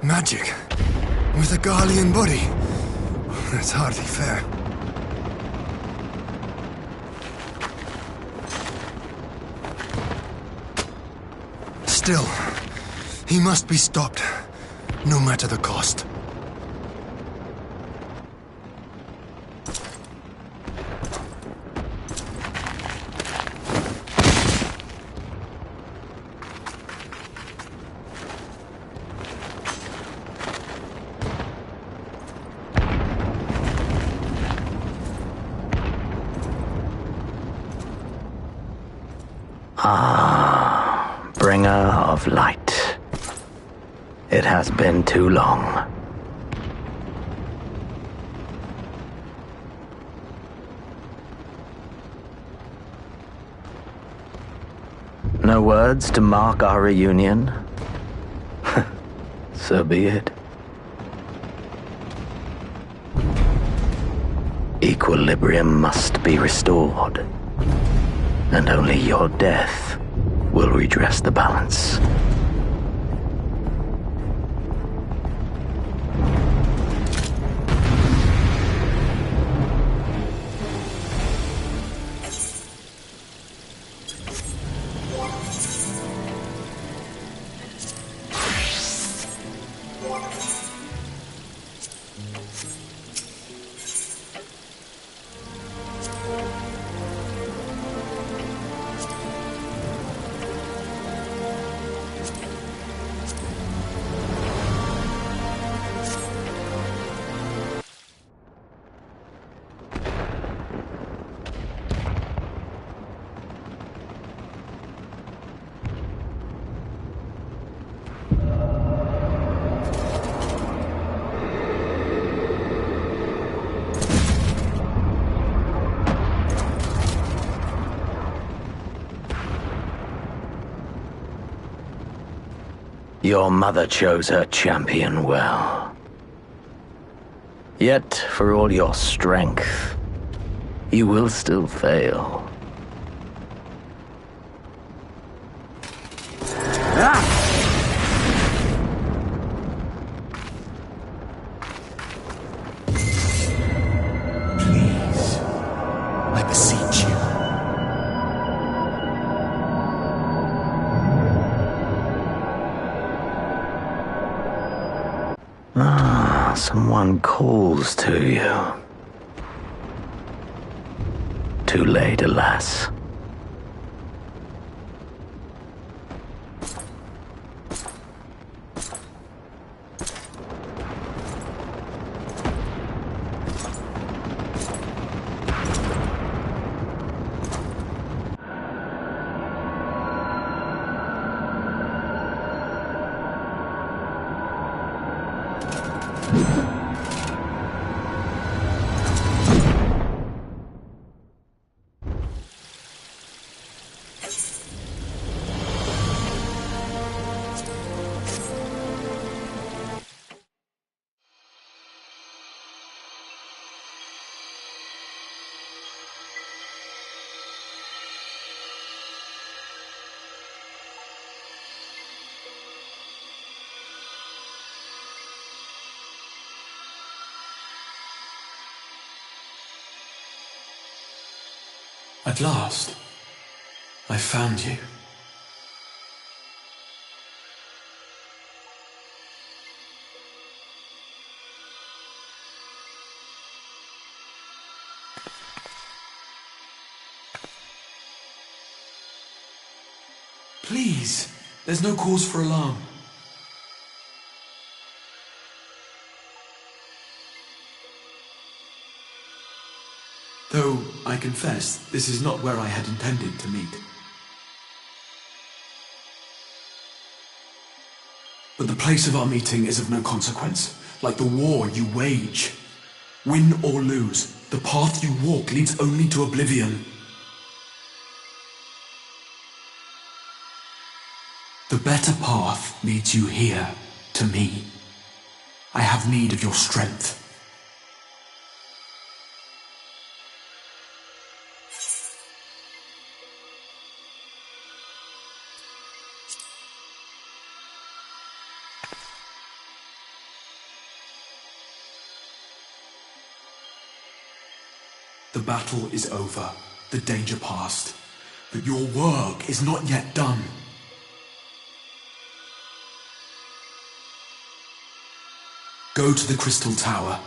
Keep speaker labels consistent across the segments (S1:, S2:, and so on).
S1: Magic? With a Garlean body? That's hardly fair. Still, he must be stopped, no matter the cost.
S2: Ah, bringer of light. It has been too long. No words to mark our reunion? So be it. Equilibrium must be restored, and only your death will redress the balance. Your mother chose her champion well. Yet, for all your strength, you will still fail.
S1: Please, I beseech you.
S2: Someone calls to you. Too late, alas.
S3: At last, I found you. Please, there's no cause for alarm. Though, I confess, this is not where I had intended to meet. But the place of our meeting is of no consequence, like the war you wage. Win or lose, the path you walk leads only to oblivion. The better path leads you here, to me. I have need of your strength. The battle is over, the danger past, but your work is not yet done. Go to the Crystal Tower.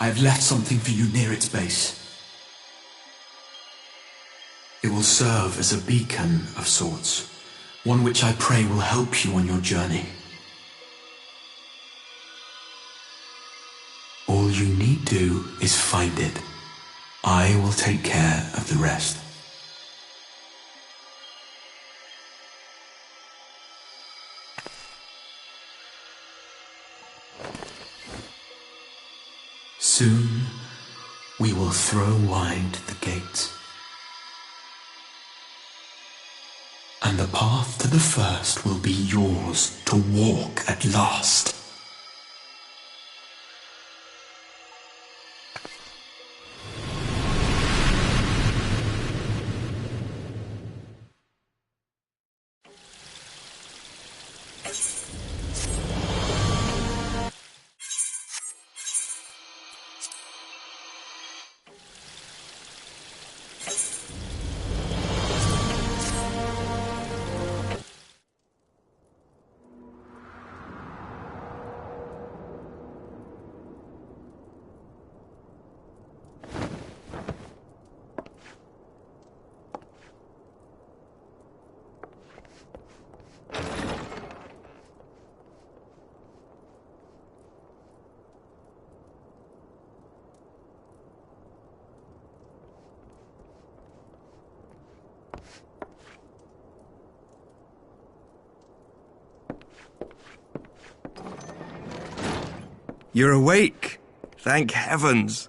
S3: I have left something for you near its base. It will serve as a beacon of sorts, one which I pray will help you on your journey. All you need do is find it. I will take care of the rest. Soon, we will throw wide the gates. And the path to the first will be yours to walk at last.
S1: You're awake. Thank heavens.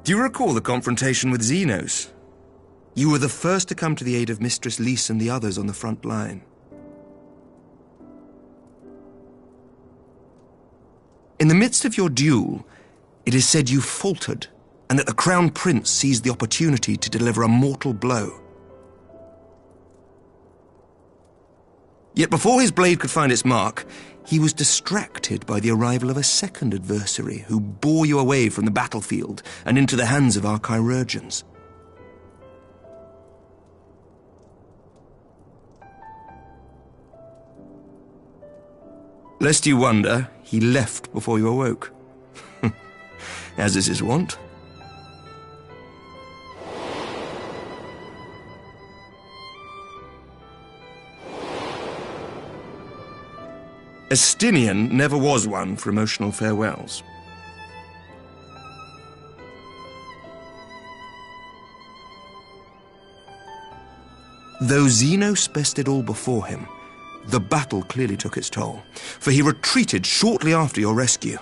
S1: Do you recall the confrontation with Xenos? You were the first to come to the aid of Mistress Lys and the others on the front line. In the midst of your duel, it is said you faltered, and that the Crown Prince seized the opportunity to deliver a mortal blow. Yet before his blade could find its mark, he was distracted by the arrival of a second adversary who bore you away from the battlefield and into the hands of our chirurgeons. Lest you wonder, he left before you awoke. As is his wont. Estinian never was one for emotional farewells. Though Xenos bested all before him, the battle clearly took its toll, for he retreated shortly after your rescue.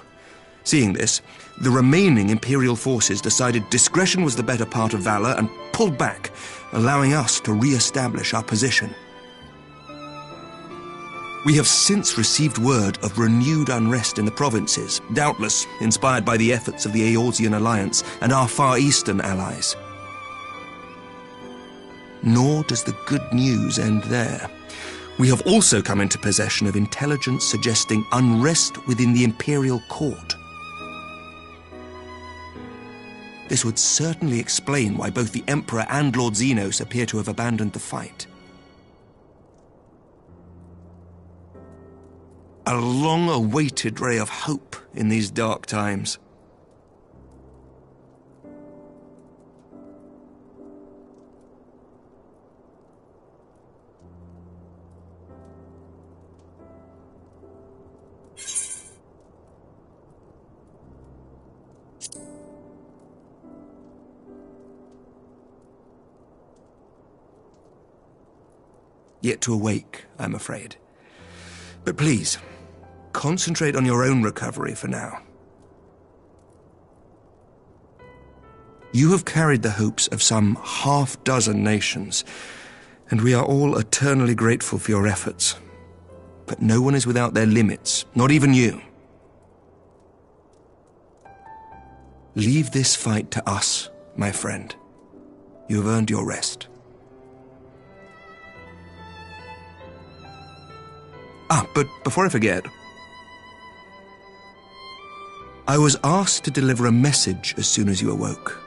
S1: Seeing this, the remaining Imperial forces decided discretion was the better part of valor and pulled back, allowing us to re-establish our position. We have since received word of renewed unrest in the provinces, doubtless inspired by the efforts of the Eorzean Alliance and our Far Eastern allies. Nor does the good news end there. We have also come into possession of intelligence suggesting unrest within the Imperial Court. This would certainly explain why both the Emperor and Lord Xenos appear to have abandoned the fight. A long-awaited ray of hope in these dark times. Yet to awake, I'm afraid. But please, concentrate on your own recovery for now. You have carried the hopes of some half-dozen nations, and we are all eternally grateful for your efforts. But no one is without their limits, not even you. Leave this fight to us, my friend. You have earned your rest. But before I forget, I was asked to deliver a message as soon as you awoke.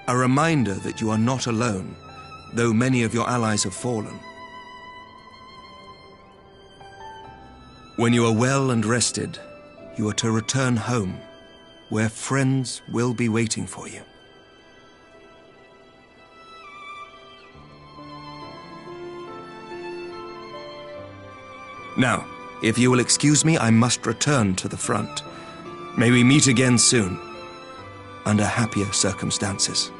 S1: A reminder that you are not alone, though many of your allies have fallen. When you are well and rested, you are to return home, where friends will be waiting for you. Now, if you will excuse me, I must return to the front. May we meet again soon, under happier circumstances.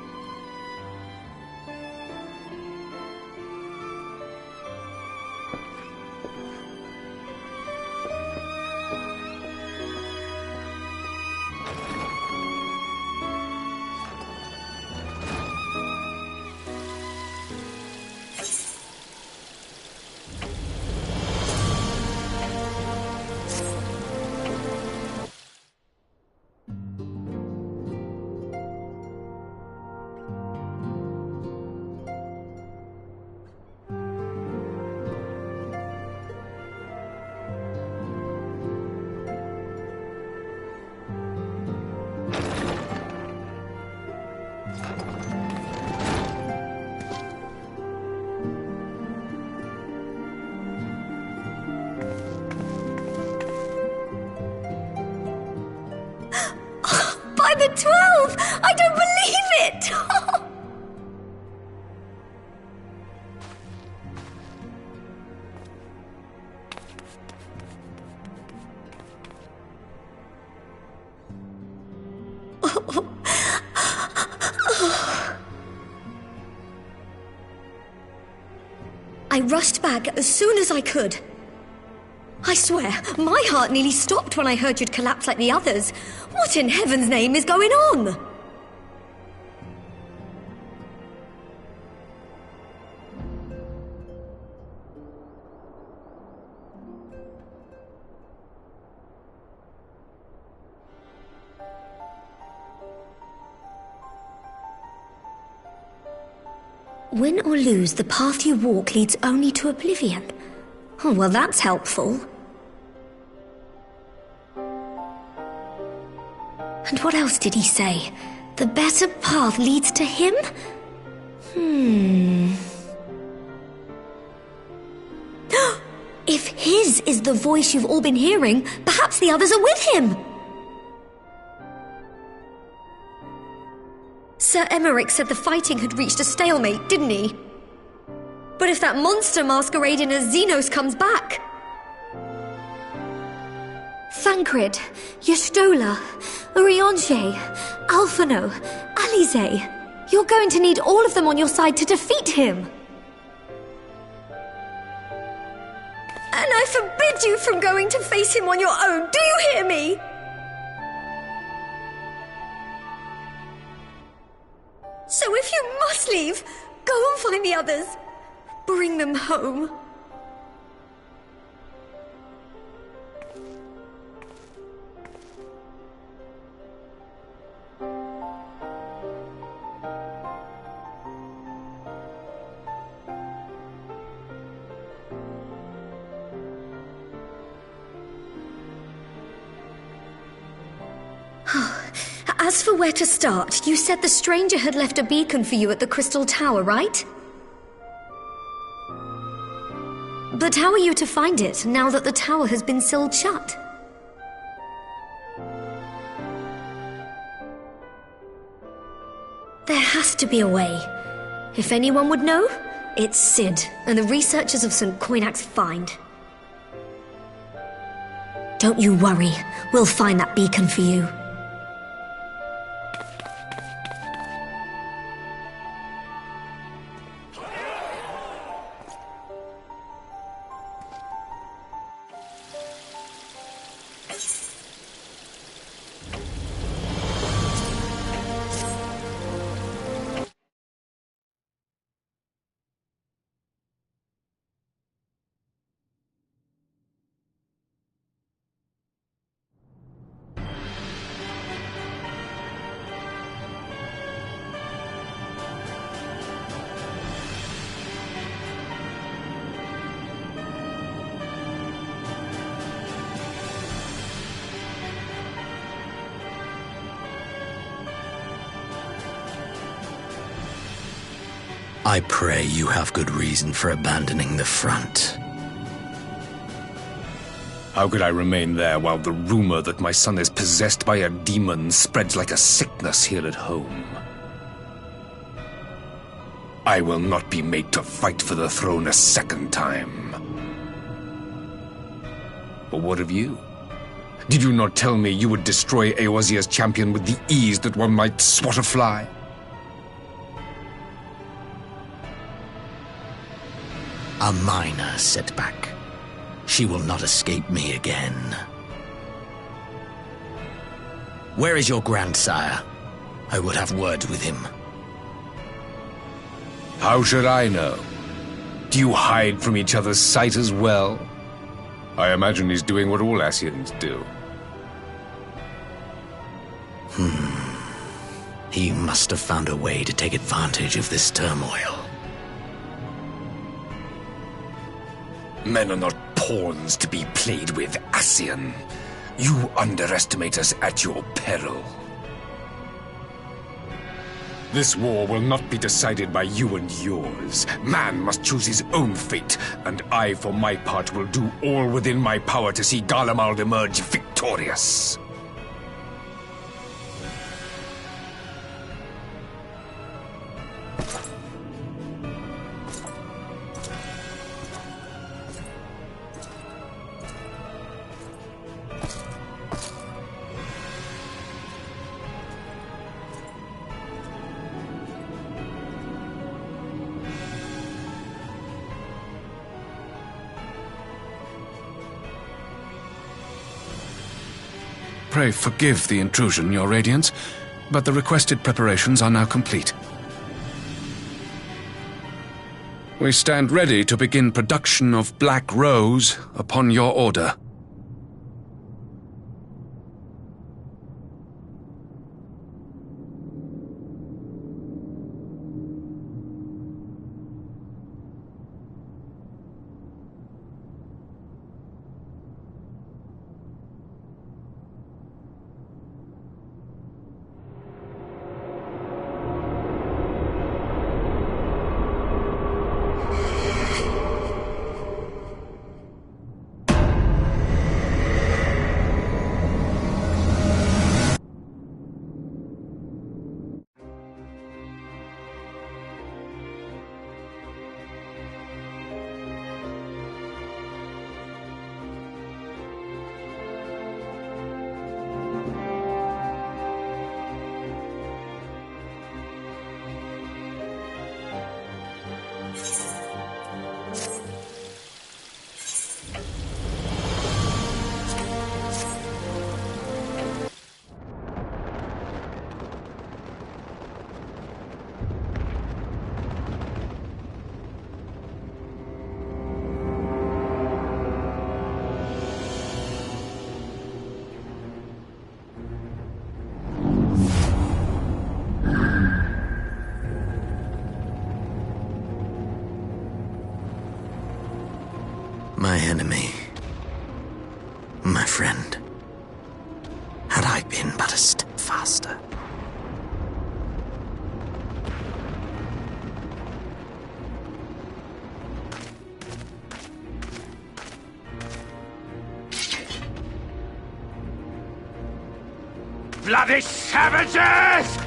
S4: By the 12! I don't believe it! I rushed back as soon as I could. I swear, my heart nearly stopped when I heard you'd collapse like the others. What in heaven's name is going on? Win or lose, the path you walk leads only to oblivion. Oh, well, that's helpful. And what else did he say? The better path leads to him? If his is the voice you've all been hearing, perhaps the others are with him. Sir Emmerich said the fighting had reached a stalemate, didn't he? But if that monster masquerading as Xenos comes back... Thancred, Yestola, Urianger, Alphano, Alize. You're going to need all of them on your side to defeat him. And I forbid you from going to face him on your own, do you hear me? So if you must leave, go and find the others. Bring them home. As for where to start, you said the stranger had left a beacon for you at the Crystal Tower, right? But how are you to find it, now that the tower has been sealed shut? There has to be a way. If anyone would know, it's Sid, and the researchers of St. Coinac's find. Don't you worry, we'll find that beacon for you.
S2: I pray you have good reason for abandoning the front.
S5: How could I remain there while the rumor that my son is possessed by a demon spreads like a sickness here at home? I will not be made to fight for the throne a second time. But what of you? Did you not tell me you would destroy Eorzea's champion with the ease that one might swat a fly?
S2: A minor setback. She will not escape me again. Where is your grandsire? I would have words with him.
S5: How should I know? Do you hide from each other's sight as well? I imagine he's doing what all Ascians do.
S2: He must have found a way to take advantage of this turmoil.
S5: Men are not pawns to be played with, Ascian. You underestimate us at your peril. This war will not be decided by you and yours. Man must choose his own fate, and I, for my part, will do all within my power to see Garlemald emerge victorious.
S3: Pray forgive the intrusion, Your Radiance, but the requested preparations are now complete. We stand ready to begin production of Black Rose upon your order.
S2: My enemy. My friend. Had I been but a step faster.
S5: Bloody savages!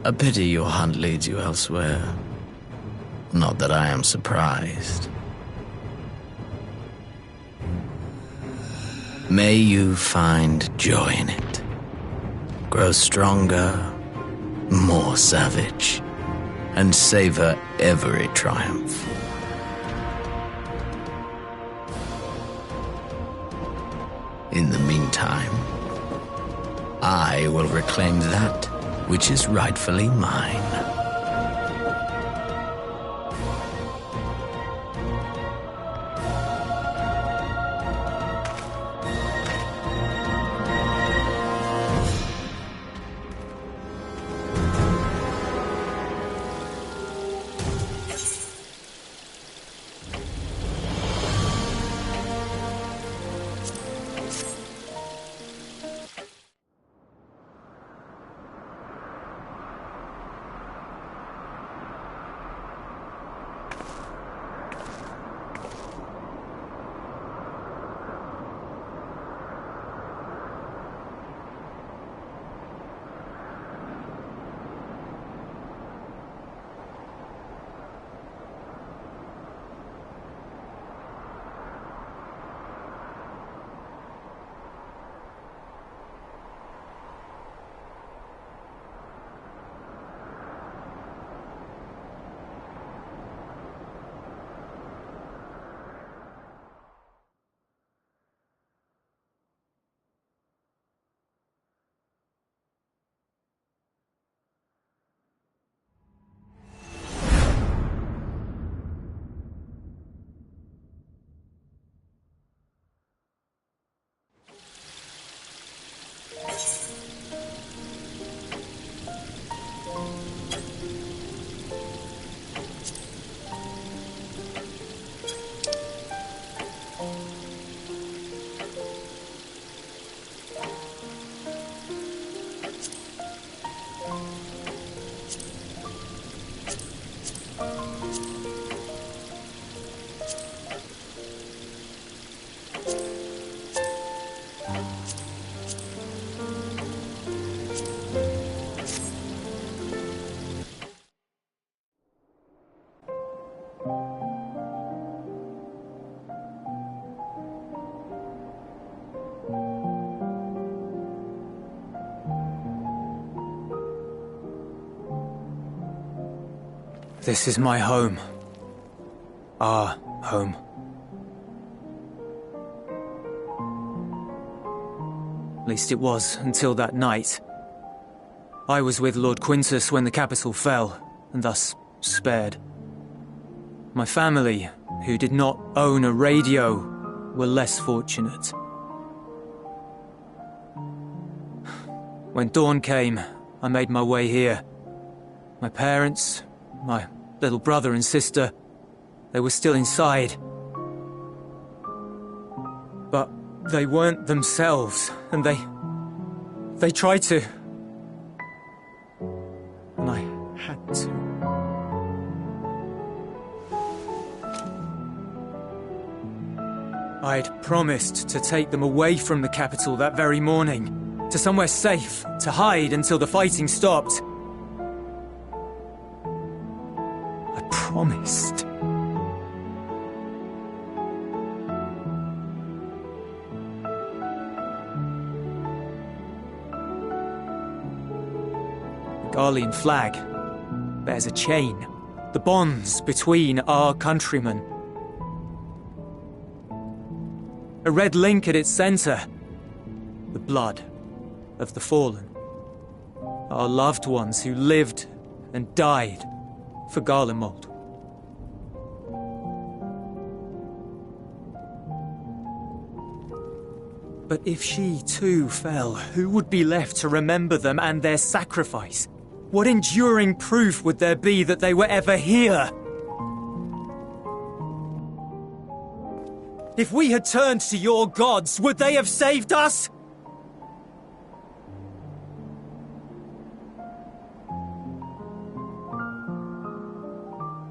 S2: A pity your hunt leads you elsewhere. Not that I am surprised. May you find joy in it. Grow stronger, more savage, and savor every triumph. In the meantime, I will reclaim that which is rightfully mine.
S6: This is my home. Our home. At least it was, until that night. I was with Lord Quintus when the capital fell, and thus spared. My family, who did not own a radio, were less fortunate. When dawn came, I made my way here. My parents, my little brother and sister, they were still inside. But they weren't themselves, and they tried to. And I had to. I'd promised to take them away from the capital that very morning, to somewhere safe, to hide until the fighting stopped. I promised. The Garlean flag bears a chain, the bonds between our countrymen. A red link at its center, the blood of the fallen. Our loved ones who lived and died for Garlemald. But if she too fell, who would be left to remember them and their sacrifice? What enduring proof would there be that they were ever here? If we had turned to your gods, would they have saved us?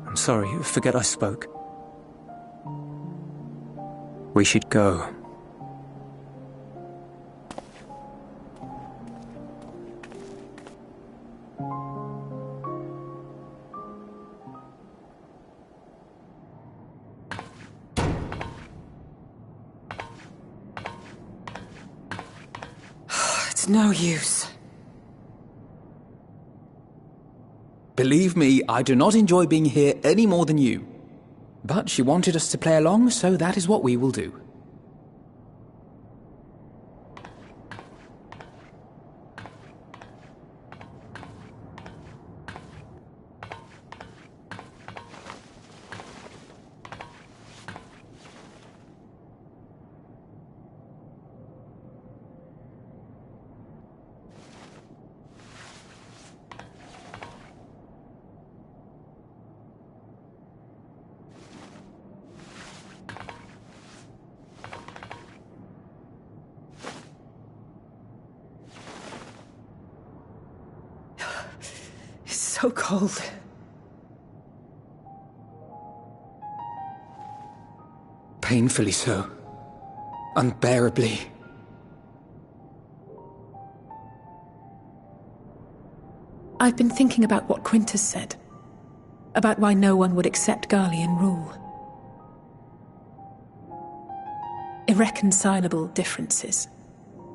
S6: I'm sorry, forget I spoke. We should go.
S7: It's no use.
S8: Believe me, I do not enjoy being here any more than you. But she wanted us to play along, so that is what we will do.
S7: So cold.
S8: Painfully so. Unbearably.
S7: I've been thinking about what Quintus said. About why no one would accept Garlean rule. Irreconcilable differences.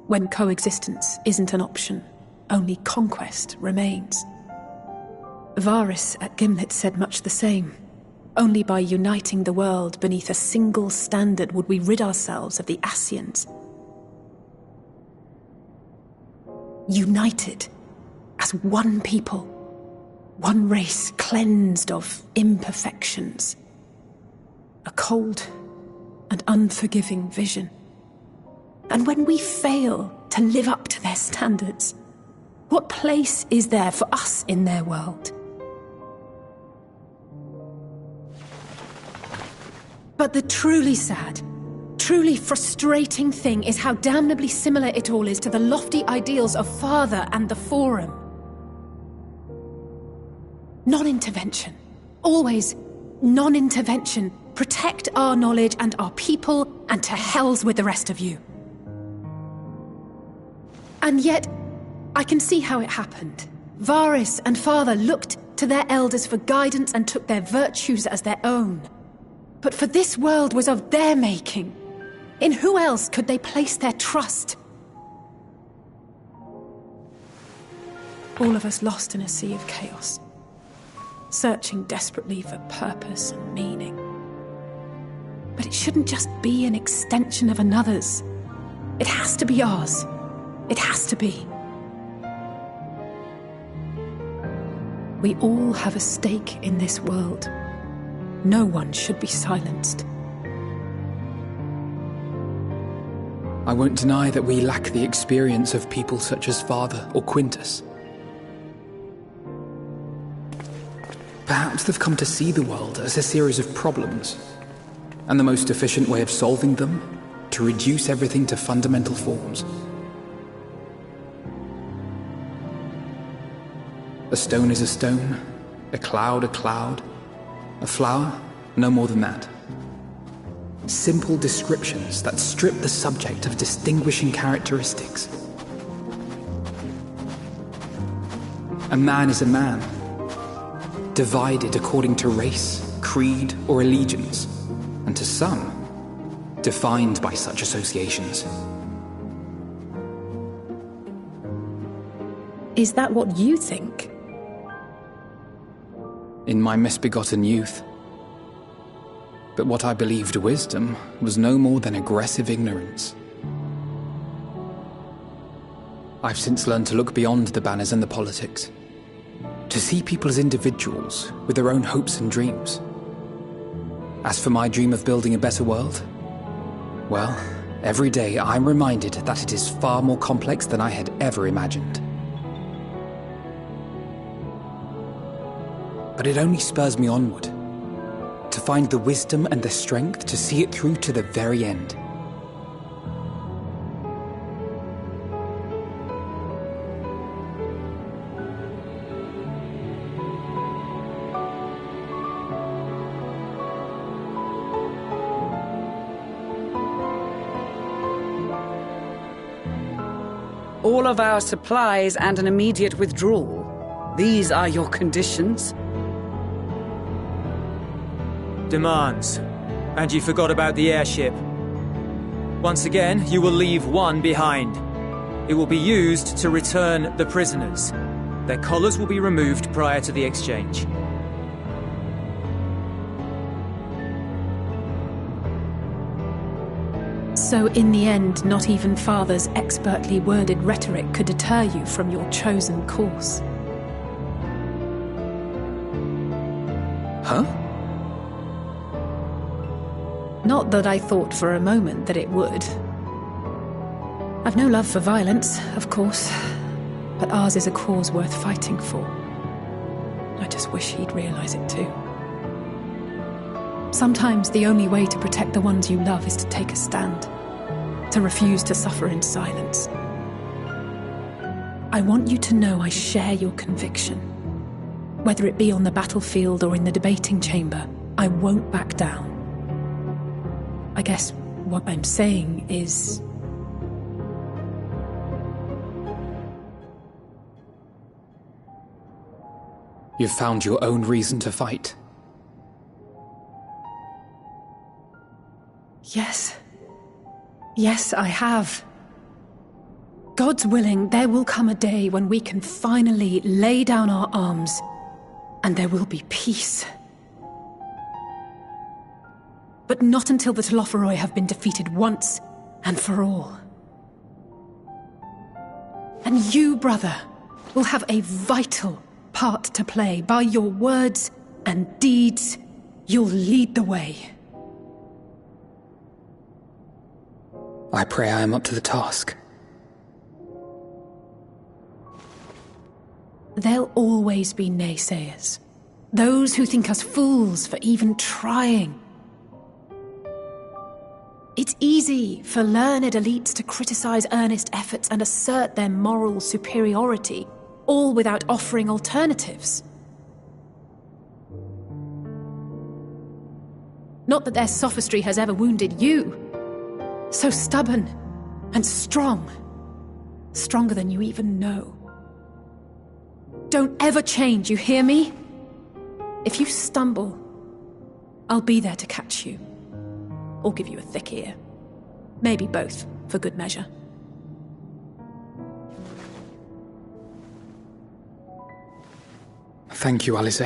S7: When coexistence isn't an option, only conquest remains. Varys at Gimlet said much the same. Only by uniting the world beneath a single standard would we rid ourselves of the Ascians. United as one people, one race cleansed of imperfections. A cold and unforgiving vision. And when we fail to live up to their standards, what place is there for us in their world? But the truly sad, truly frustrating thing is how damnably similar it all is to the lofty ideals of Father and the Forum. Non-intervention. Always non-intervention. Protect our knowledge and our people, and to hells with the rest of you. And yet, I can see how it happened. Varys and Father looked to their elders for guidance and took their virtues as their own. But for this world was of their making. In who else could they place their trust? All of us lost in a sea of chaos. searching desperately for purpose and meaning. But it shouldn't just be an extension of another's. It has to be ours. It has to be. We all have a stake in this world. No one should be silenced.
S8: I won't deny that we lack the experience of people such as Father or Quintus. Perhaps they've come to see the world as a series of problems, and the most efficient way of solving them, to reduce everything to fundamental forms. A stone is a stone, a cloud, a flower, no more than that. Simple descriptions that strip the subject of distinguishing characteristics. A man is a man, divided according to race, creed, or allegiance, and to some, defined by such associations.
S7: Is that what you think?
S8: In my misbegotten youth. But what I believed wisdom was no more than aggressive ignorance. I've since learned to look beyond the banners and the politics, to see people as individuals with their own hopes and dreams. As for my dream of building a better world, well, every day I'm reminded that it is far more complex than I had ever imagined. But it only spurs me onward, to find the wisdom and the strength to see it through to the very end.
S9: All of our supplies and an immediate withdrawal. These are your conditions?
S6: Demands. And you forgot about the airship. Once again, you will leave one behind. It will be used to return the prisoners. Their collars will be removed prior to the exchange.
S7: So in the end, not even Father's expertly worded rhetoric could deter you from your chosen course.
S8: Huh?
S7: Not that I thought for a moment that it would. I've no love for violence, of course, but ours is a cause worth fighting for. I just wish he'd realise it too. Sometimes the only way to protect the ones you love is to take a stand, to refuse to suffer in silence. I want you to know I share your conviction. Whether it be on the battlefield or in the debating chamber, I won't back down. I guess what I'm saying is...
S8: You've found your own reason to fight.
S7: Yes. Yes, I have. God's willing, there will come a day when we can finally lay down our arms, and there will be peace. But not until the Telophoroi have been defeated once and for all. And you, brother, will have a vital part to play. By your words and deeds, you'll lead the way.
S8: I pray I am up to the task.
S7: There'll always be naysayers. Those who think us fools for even trying. It's easy for learned elites to criticize earnest efforts and assert their moral superiority, all without offering alternatives. Not that their sophistry has ever wounded you. So stubborn and strong. Stronger than you even know. Don't ever change, you hear me? If you stumble, I'll be there to catch you. Or give you a thick ear. Maybe both, for good measure.
S8: Thank you, Alice.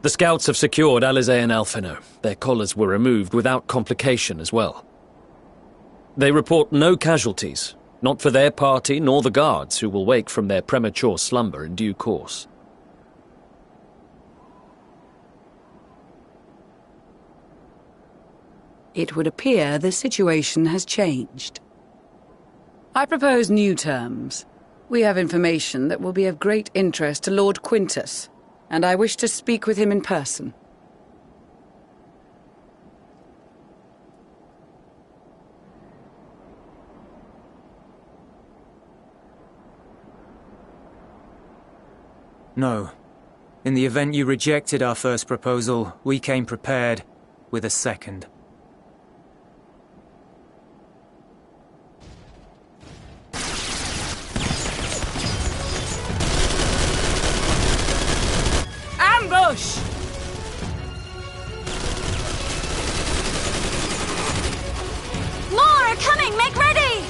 S10: The scouts have secured Alizé and Alphino. Their collars were removed without complication as well. They report no casualties, not for their party nor the guards, who will wake from their premature slumber in due course.
S9: It would appear the situation has changed. I propose new terms. We have information that will be of great interest to Lord Quintus, and I wish to speak with him in person.
S6: No. In the event you rejected our first proposal, we came prepared with a second.
S9: Ambush!
S11: More are coming! Make ready!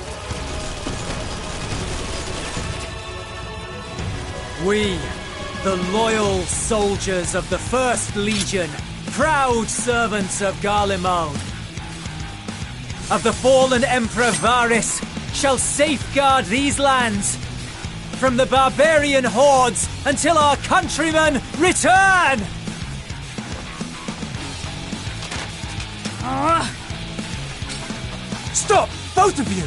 S6: We, the loyal soldiers of the 1st Legion, proud servants of Garlemald, of the fallen Emperor Varys, shall safeguard these lands from the barbarian hordes until our countrymen return!
S1: Stop! Both of you!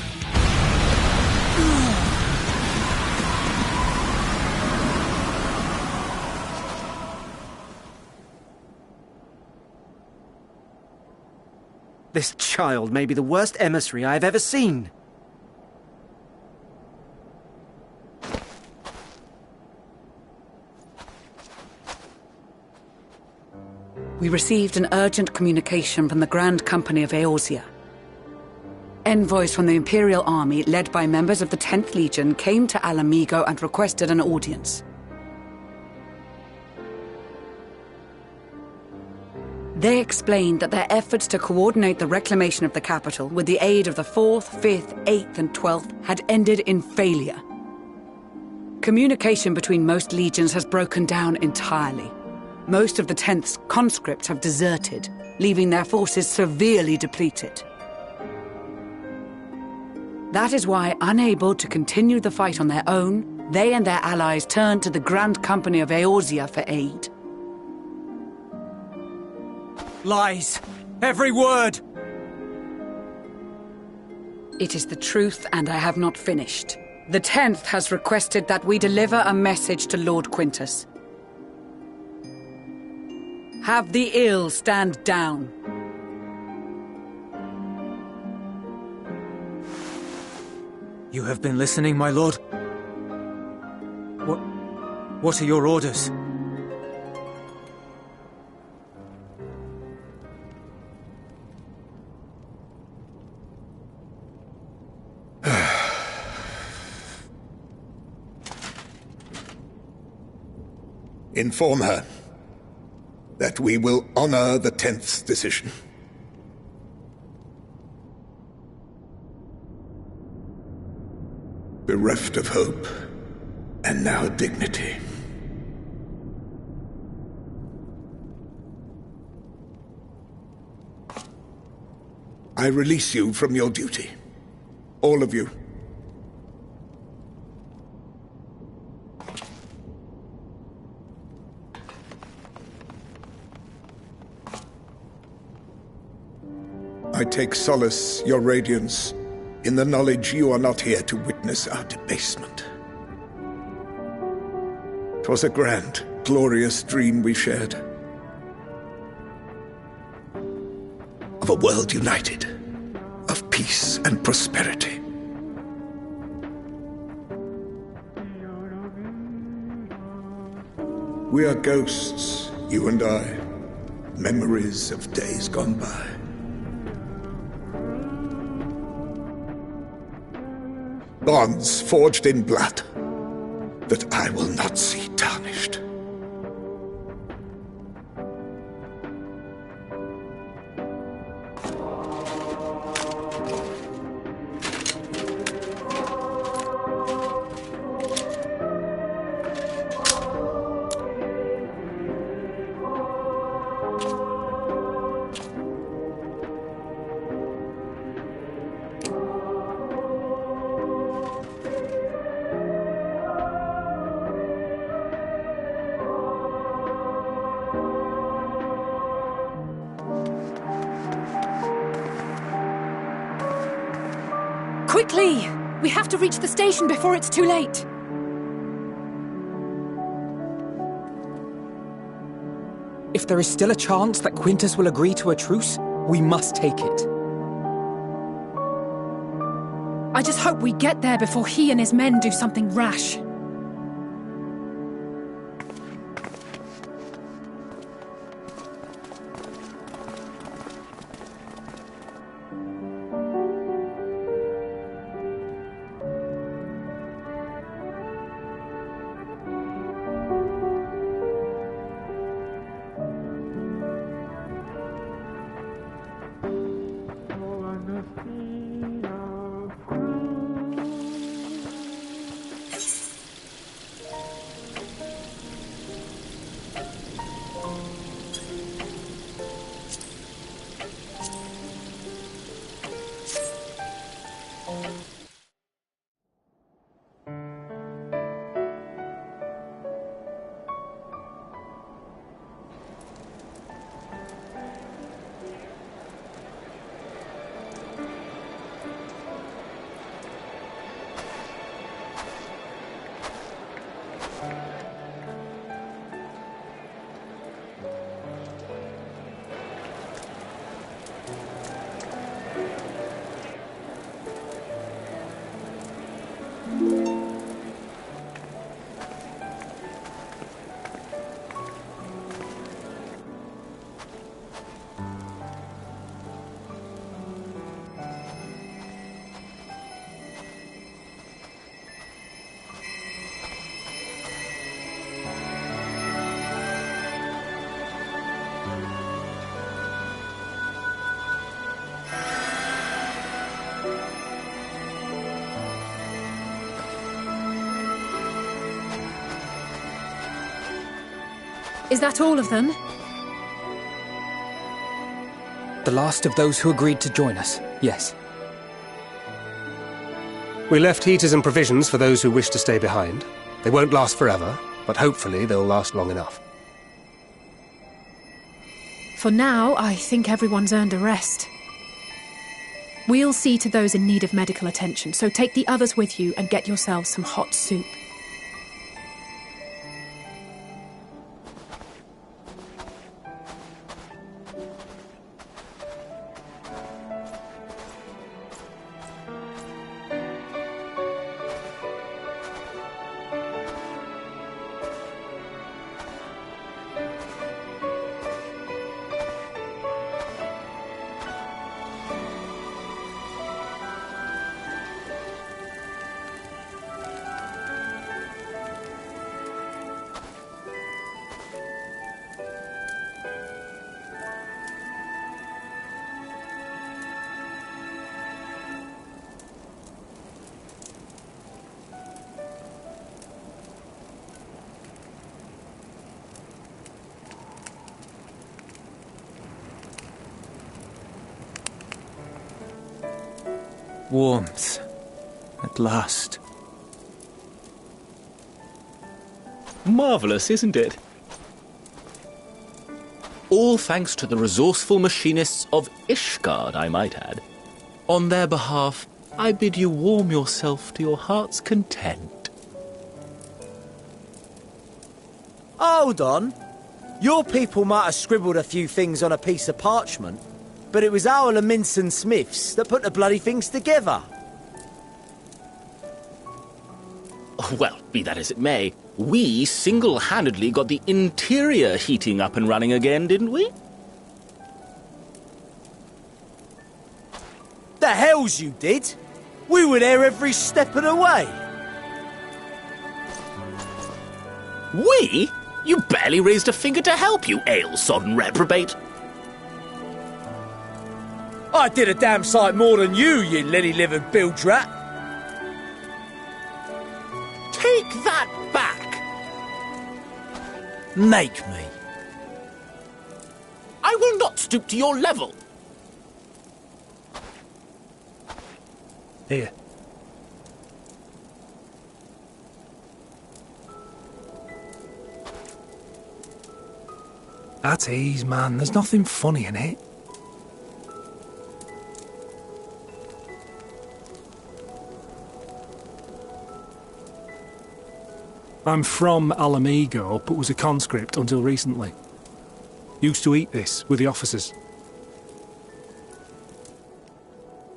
S12: This child may be the worst emissary I have ever seen.
S9: We received an urgent communication from the Grand Company of Eorzea. Envoys from the Imperial Army, led by members of the 10th Legion, came to Alamigo and requested an audience. They explained that their efforts to coordinate the reclamation of the capital with the aid of the 4th, 5th, 8th and 12th had ended in failure. Communication between most legions has broken down entirely. Most of the 10th's conscripts have deserted, leaving their forces severely depleted. That is why, unable to continue the fight on their own, they and their allies turned to the Grand Company of Eorzea for aid.
S6: Lies! Every word!
S9: It is the truth, and I have not finished. The 10th has requested that we deliver a message to Lord Quintus. Have the ill stand down.
S6: You have been listening, my lord? What are your orders?
S13: Inform her that we will honor the 10th's decision. Bereft of hope, and now dignity. I release you from your duty. All of you. I take solace, your radiance, in the knowledge you are not here to witness our debasement. 'Twas a grand, glorious dream we shared. Of a world united, of peace and prosperity. We are ghosts, you and I, memories of days gone by. Bonds forged in blood that I will not see tarnished.
S7: Quickly! We have to reach the station before it's too late.
S8: If there is still a chance that Quintus will agree to a truce, we must take it.
S7: I just hope we get there before he and his men do something rash. Is that all of them?
S8: The last of those who agreed to join us, yes.
S14: We left heaters and provisions for those who wish to stay behind. They won't last forever, but hopefully they'll last long enough.
S7: For now, I think everyone's earned a rest. We'll see to those in need of medical attention, so take the others with you and get yourselves some hot soup.
S6: Warmth. At last.
S15: Marvellous, isn't it? All thanks to the resourceful machinists of Ishgard, I might add. On their behalf, I bid you warm yourself to your heart's content.
S12: Hold on. Your people might have scribbled a few things on a piece of parchment, but it was our Minson Smiths that put the bloody things together.
S15: Well, be that as it may, we single-handedly got the interior heating up and running again, didn't we?
S12: The hells you did! We were there every step of the way.
S15: We? You barely raised a finger to help, you ale-sodden reprobate.
S12: I did a damn sight more than you lily-livered bilge rat.
S15: Take that back!
S12: Make me.
S15: I will not stoop to your level.
S14: Here. At ease, man. There's nothing funny in it. I'm from Alamigo, but was a conscript until recently. Used to eat this with the officers.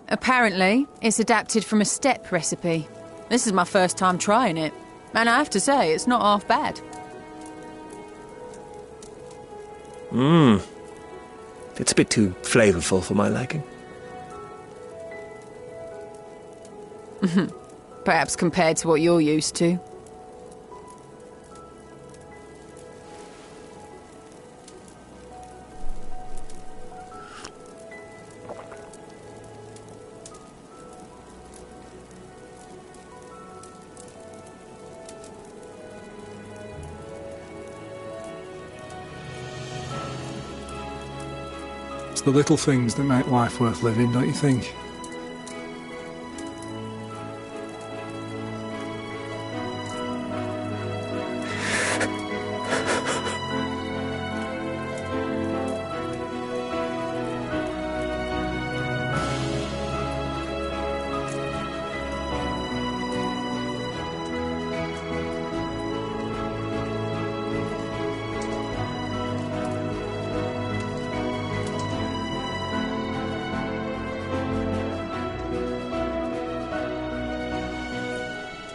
S16: Apparently, it's adapted from a steppe recipe. This is my first time trying it, and I have to say, it's not half bad.
S17: It's a bit too flavourful for my liking.
S16: Perhaps compared to what you're used to.
S14: It's the little things that make life worth living, don't you think?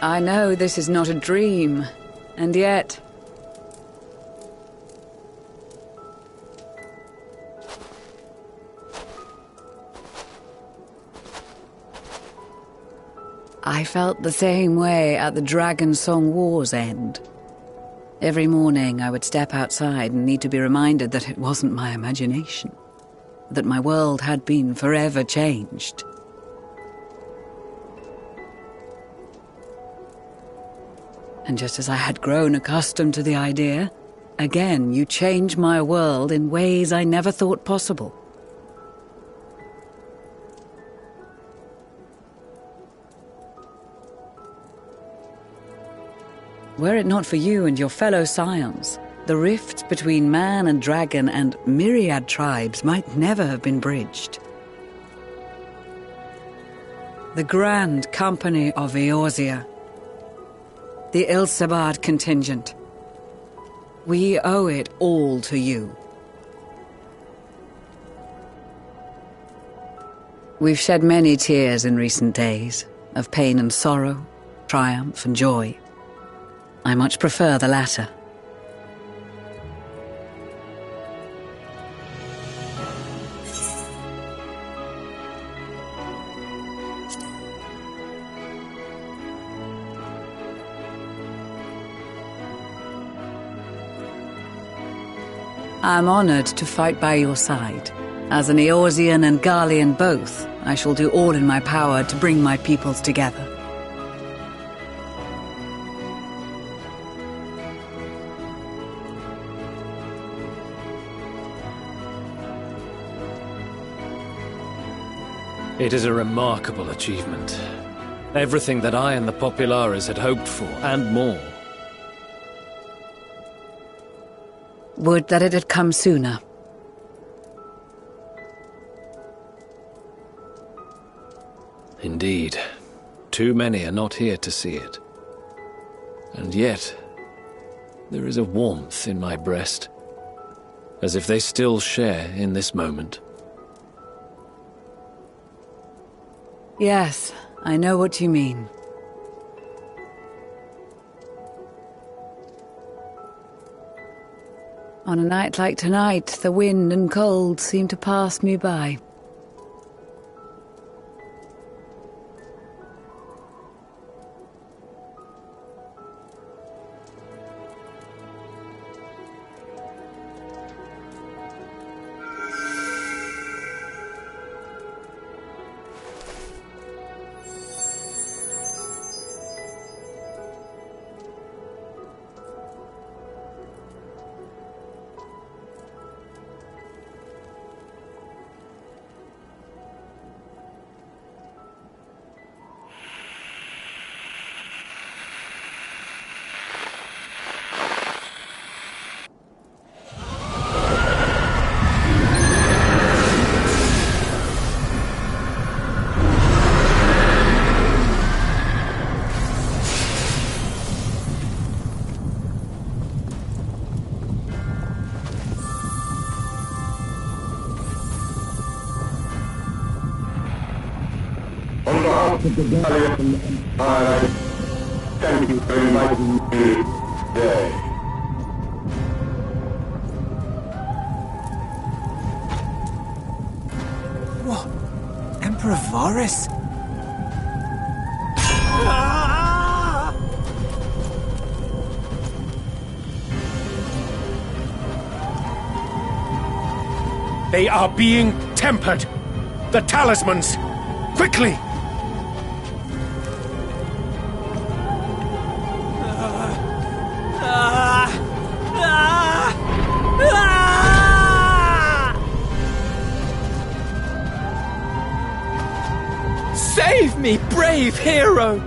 S9: I know this is not a dream, and yet... I felt the same way at the Dragon Song War's end. Every morning I would step outside and need to be reminded that it wasn't my imagination, that my world had been forever changed. And just as I had grown accustomed to the idea, again you change my world in ways I never thought possible. Were it not for you and your fellow scions, the rift between man and dragon and myriad tribes might never have been bridged. The Grand Company of Eorzea, the Ilsabard contingent. We owe it all to you. We've shed many tears in recent days, of pain and sorrow, triumph and joy. I much prefer the latter. I'm honored to fight by your side. As an Eorzean and Garlean both, I shall do all in my power to bring my peoples together.
S10: It is a remarkable achievement. Everything that I and the Populares had hoped for, and more.
S9: Would that it had come sooner.
S10: Indeed. Too many are not here to see it. And yet, there is a warmth in my breast, as if they still share in this moment.
S9: Yes, I know what you mean. On a night like tonight, the wind and cold seem to pass me by.
S18: part of the Dalian Empire. Thank you for inviting me today.
S12: What? Emperor Varus?
S14: They are being tempered. The talismans! Quickly!
S12: Save me, brave hero!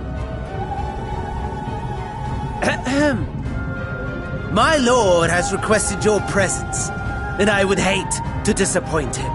S12: Ahem. My lord has requested your presence, and I would hate to disappoint him.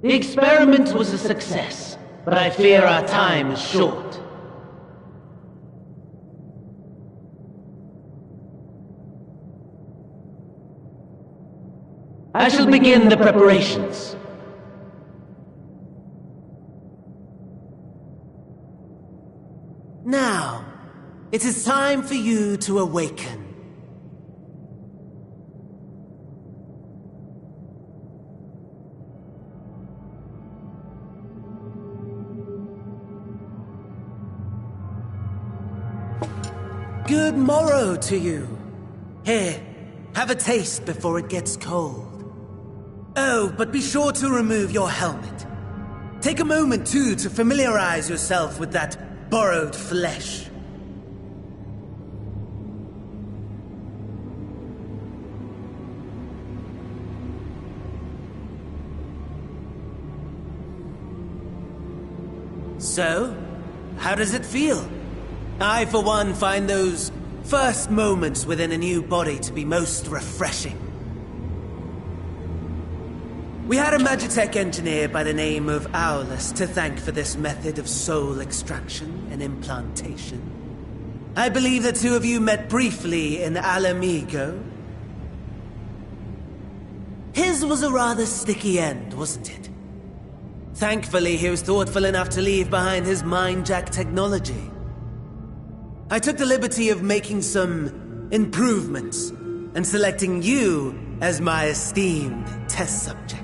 S19: The experiment was a success, but I fear our time is short. I shall begin the preparations. Now, it is time for you to awaken. Good morrow to you. Here, have a taste before it gets cold. Oh, but be sure to remove your helmet. Take a moment, too, to familiarize yourself with that borrowed flesh. So, how does it feel? I, for one, find those first moments within a new body to be most refreshing. We had a Magitech engineer by the name of Aulus to thank for this method of soul extraction and implantation. I believe the two of you met briefly in Alamigo. His was a rather sticky end, wasn't it? Thankfully, he was thoughtful enough to leave behind his mind-jack technology. I took the liberty of making some improvements and selecting you as my esteemed test subject.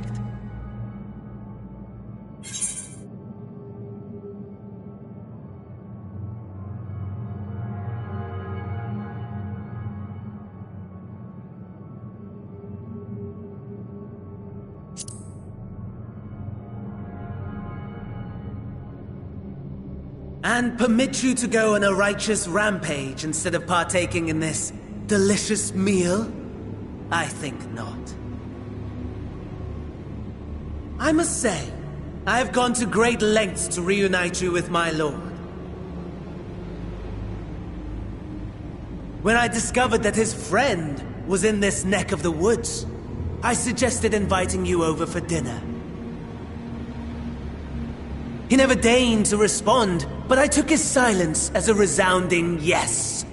S19: And permit you to go on a righteous rampage instead of partaking in this delicious meal? I think not. I must say, I have gone to great lengths to reunite you with my lord. When I discovered that his friend was in this neck of the woods, I suggested inviting you over for dinner. He never deigned to respond, but I took his silence as a resounding yes.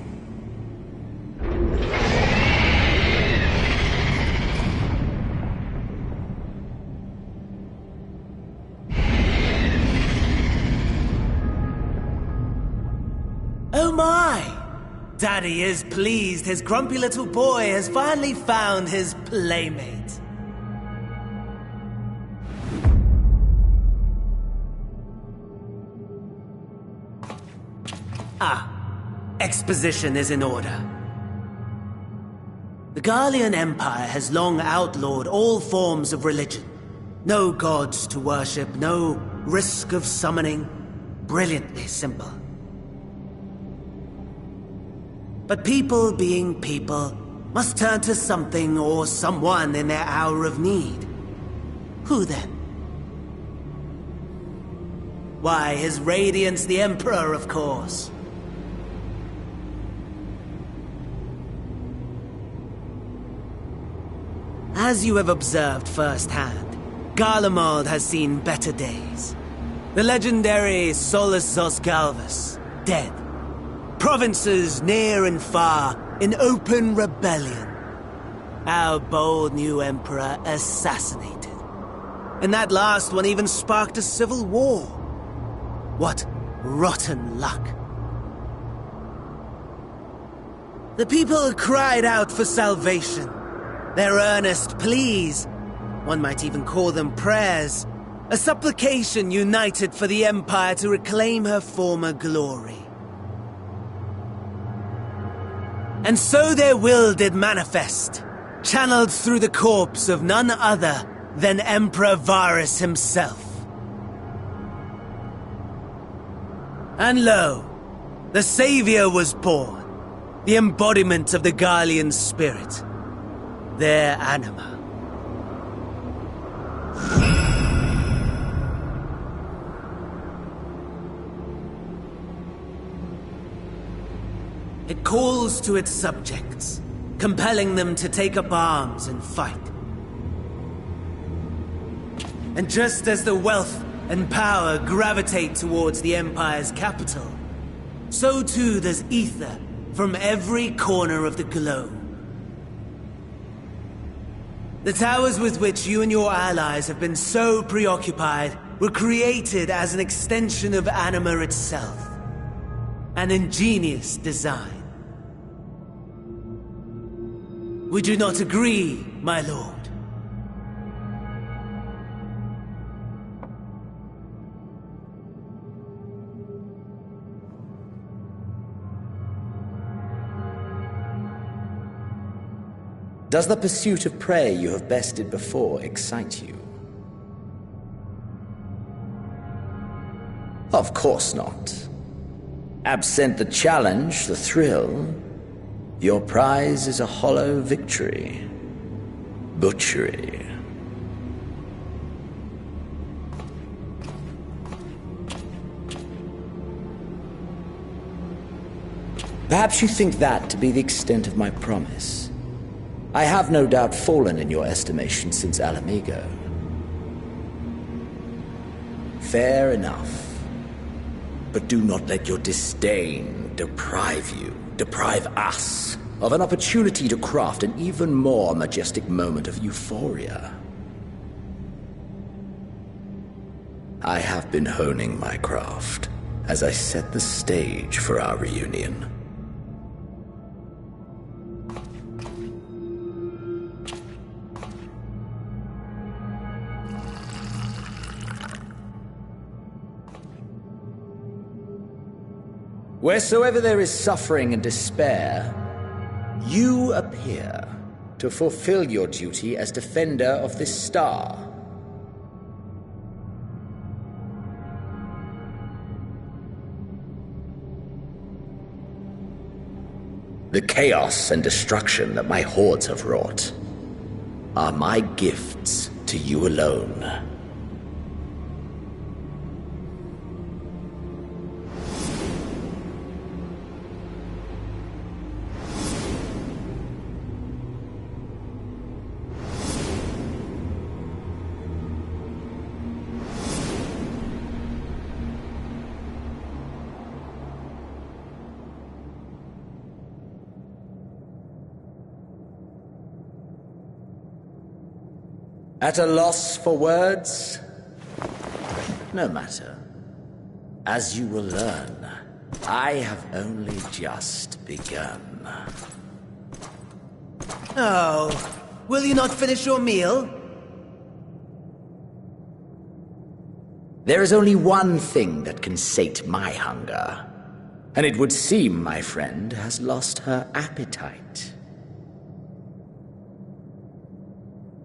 S19: Oh my! Daddy is pleased his grumpy little boy has finally found his playmate. Ah, exposition is in order. The Garlean Empire has long outlawed all forms of religion. No gods to worship, no risk of summoning. Brilliantly simple. But people being people must turn to something or someone in their hour of need. Who then? Why, His Radiance the Emperor, of course. As you have observed firsthand, Garlemald has seen better days. The legendary Solus Zosgalvus, dead. Provinces near and far in open rebellion. Our bold new emperor assassinated. And that last one even sparked a civil war. What rotten luck. The people cried out for salvation. Their earnest pleas, one might even call them prayers, a supplication united for the Empire to reclaim her former glory. And so their will did manifest, channeled through the corpse of none other than Emperor Varus himself. And lo, the Savior was born, the embodiment of the Garlean spirit, their anima. It calls to its subjects, compelling them to take up arms and fight. And just as the wealth and power gravitate towards the Empire's capital, so too does ether from every corner of the globe. The towers with which you and your allies have been so preoccupied were created as an extension of Anima itself. An ingenious design. Would you not agree, my lord?
S20: Does the pursuit of prey you have bested before excite you? Of course not. Absent the challenge, the thrill, your prize is a hollow victory. Butchery. Perhaps you think that to be the extent of my promise. I have no doubt fallen in your estimation since Alamigo. Fair enough. But do not let your disdain deprive us, of an opportunity to craft an even more majestic moment of euphoria. I have been honing my craft as I set the stage for our reunion. Wheresoever there is suffering and despair, you appear to fulfill your duty as defender of this star. The chaos and destruction that my hordes have wrought are my gifts to you alone. At a loss for words? No matter. As you will learn, I have only just begun.
S19: Oh, will you not finish your meal?
S20: There is only one thing that can sate my hunger. And it would seem my friend has lost her appetite.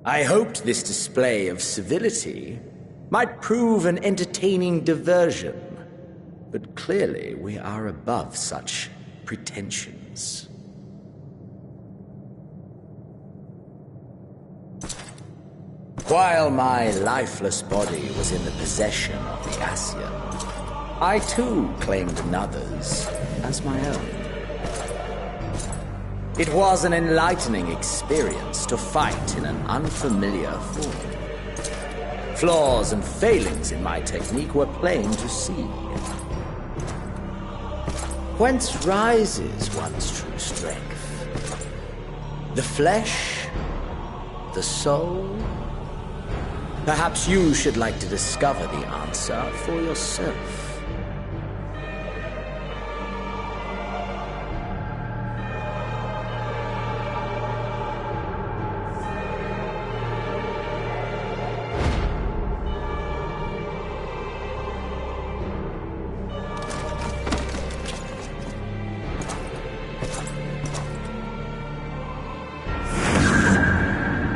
S20: I hoped this display of civility might prove an entertaining diversion, but clearly we are above such pretensions. While my lifeless body was in the possession of the Ascian, I too claimed another's as my own. It was an enlightening experience to fight in an unfamiliar form. Flaws and failings in my technique were plain to see. Whence rises one's true strength? The flesh? The soul? Perhaps you should like to discover the answer for yourself.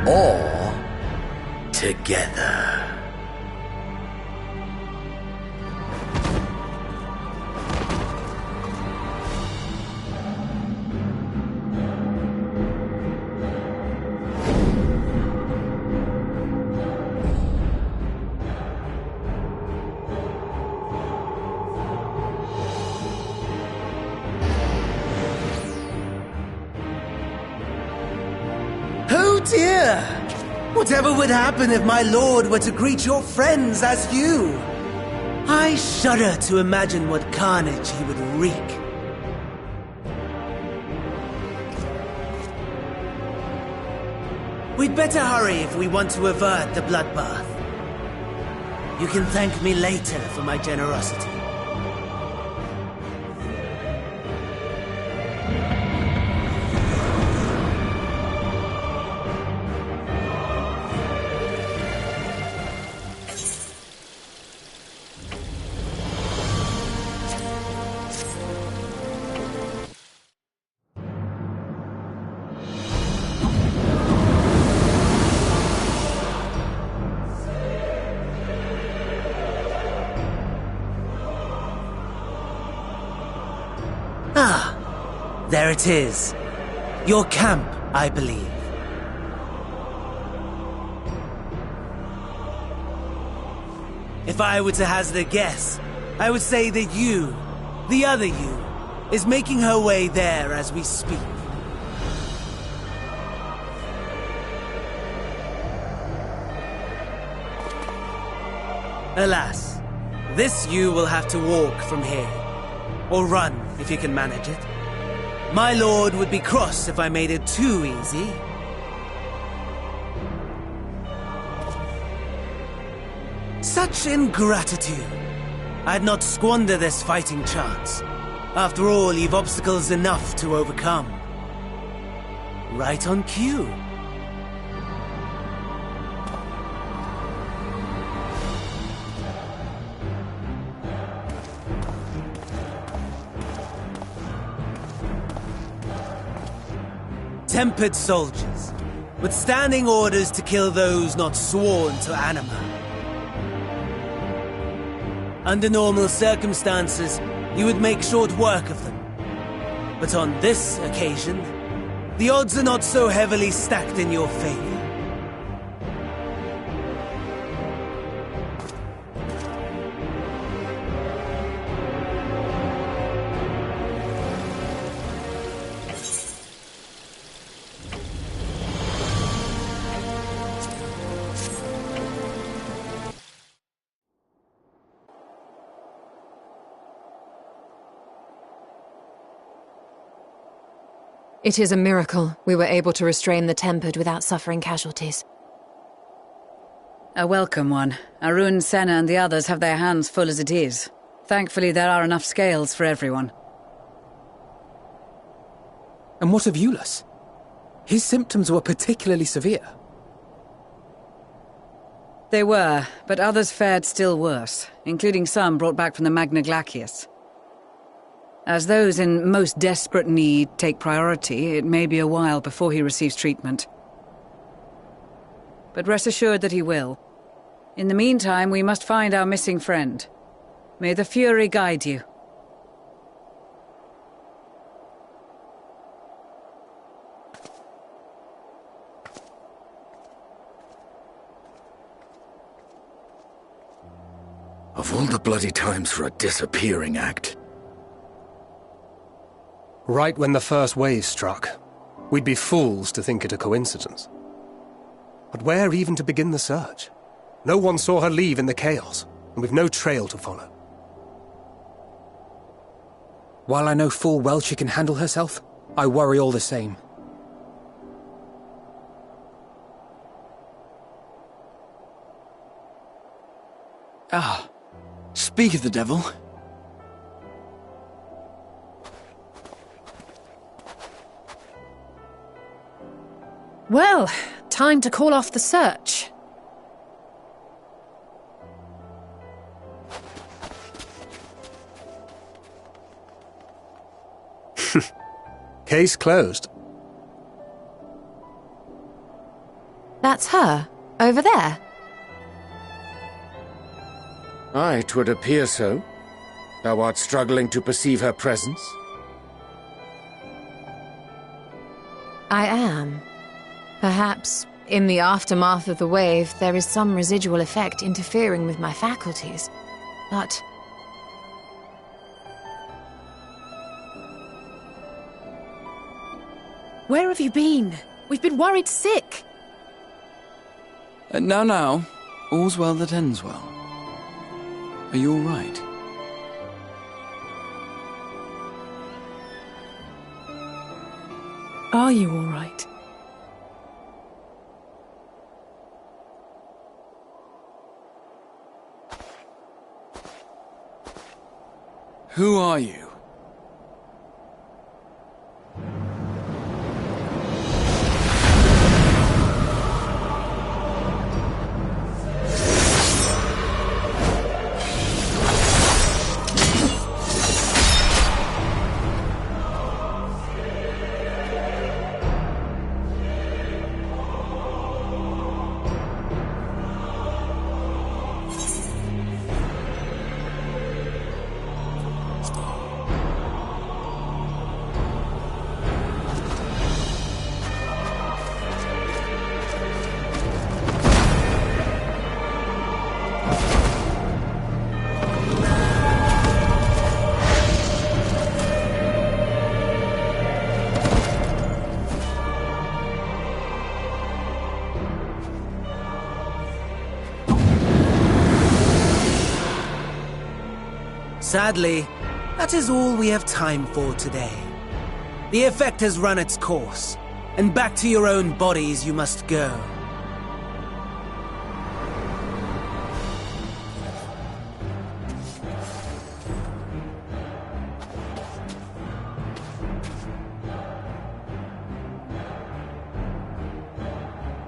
S20: Or together.
S19: Oh dear! Whatever would happen if my lord were to greet your friends as you? I shudder to imagine what carnage he would wreak. We'd better hurry if we want to avert the bloodbath. You can thank me later for my generosity. Ah, there it is. Your camp, I believe. If I were to hazard a guess, I would say that you, the other you, is making her way there as we speak. Alas, this you will have to walk from here. Or run, if you can manage it. My lord would be cross if I made it too easy. Such ingratitude. I'd not squander this fighting chance. After all, you've obstacles enough to overcome. Right on cue. Tempered soldiers, with standing orders to kill those not sworn to Anima. Under normal circumstances, you would make short work of them. But on this occasion, the odds are not so heavily stacked in your favor.
S21: It is a miracle we were able to restrain the Tempered without suffering casualties.
S9: A welcome one. Arun, Senna and the others have their hands full as it is. Thankfully there are enough scales for everyone.
S8: And what of Eulus? His symptoms were particularly severe.
S9: They were, but others fared still worse, including some brought back from the Magna Glacius. As those in most desperate need take priority, it may be a while before he receives treatment. But rest assured that he will. In the meantime, we must find our missing friend. May the Fury guide you.
S20: Of all the bloody times for a disappearing act.
S14: Right when the first wave struck, we'd be fools to think it a coincidence. But where even to begin the search? No one saw her leave in the chaos, and we've no trail to follow.
S8: While I know full well she can handle herself, I worry all the same.
S4: Ah, speak of the devil.
S7: Well, time to call off the search.
S14: Case closed.
S21: That's her, over there.
S5: Aye, 'twould appear so. Thou art struggling to perceive her presence?
S21: I am. Perhaps, in the aftermath of the wave, there is some residual effect interfering with my faculties. But...
S7: Where have you been? We've been worried sick.
S4: Now, all's well that ends well. Are you all right?
S7: Are you all right?
S4: Who are you?
S19: Sadly, that is all we have time for today. The effect has run its course, and back to your own bodies you must go.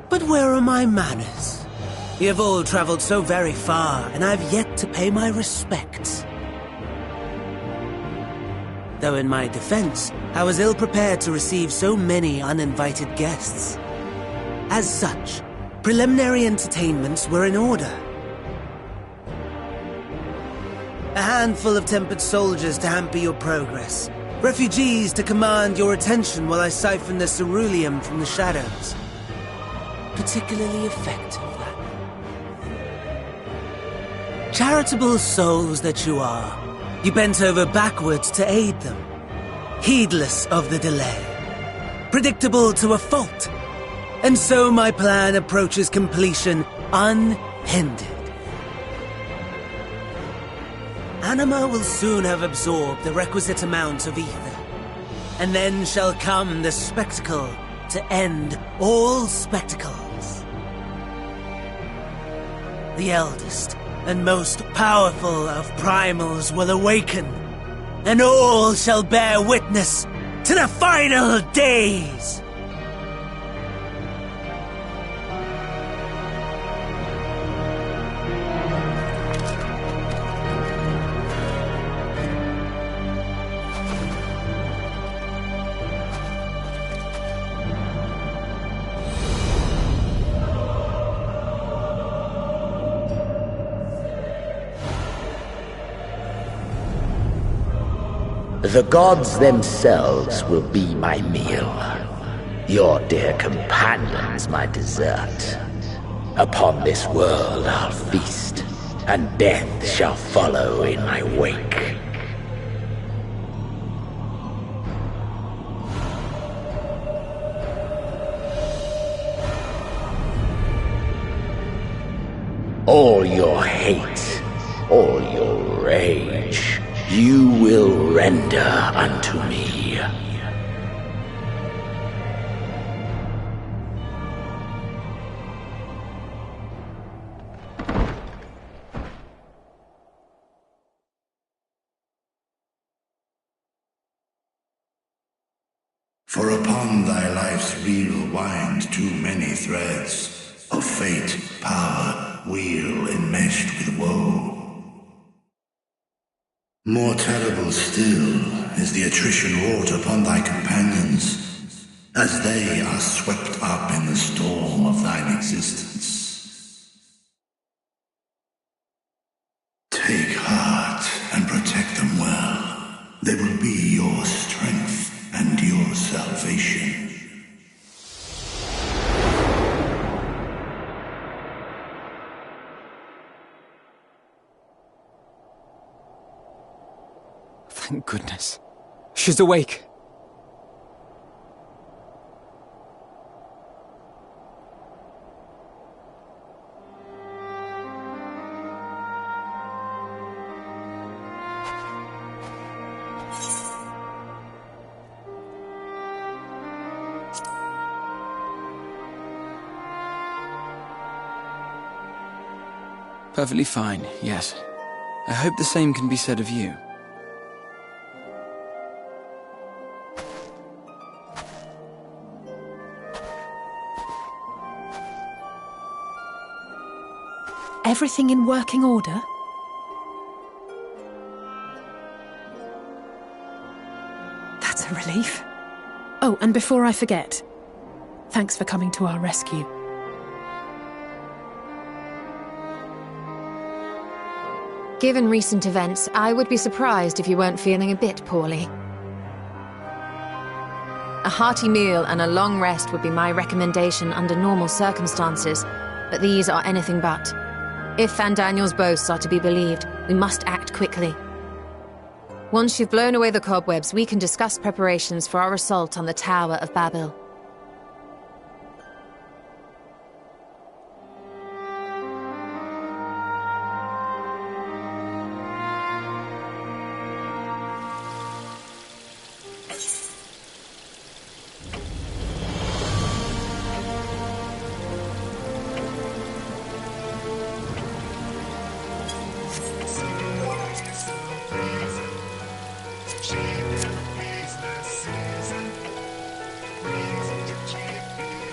S19: But where are my manners? You have all traveled so very far, and I've yet to pay my respects. Though in my defense, I was ill-prepared to receive so many uninvited guests. As such, preliminary entertainments were in order. A handful of tempered soldiers to hamper your progress. Refugees to command your attention while I siphon the ceruleum from the shadows. Particularly effective, that. Charitable souls that you are. You bent over backwards to aid them, heedless of the delay, predictable to a fault. And so my plan approaches completion unhindered. Anima will soon have absorbed the requisite amount of ether, and then shall come the spectacle to end all spectacles. The eldest and most powerful of primals will awaken, and all shall bear witness to the final days!
S20: The gods themselves will be my meal. Your dear companions my dessert. Upon this world I'll feast, and death shall follow in my wake. All your hate, all your rage, you will render unto me.
S3: For upon thy life's reel wind too many threads of fate, power, weal enmeshed with woe. More terrible still is the attrition wrought upon thy companions, as they are swept up in the storm of thine existence. Take heart and protect them well. They will be your strength and your salvation.
S8: Thank goodness. She's awake.
S4: Perfectly fine, yes. I hope the same can be said of you.
S7: Everything in working order? That's a relief. Oh, and before I forget, thanks for coming to our rescue.
S21: Given recent events, I would be surprised if you weren't feeling a bit poorly. A hearty meal and a long rest would be my recommendation under normal circumstances, but these are anything but. If Van Daniel's boasts are to be believed, we must act quickly. Once you've blown away the cobwebs, we can discuss preparations for our assault on the Tower of Babel.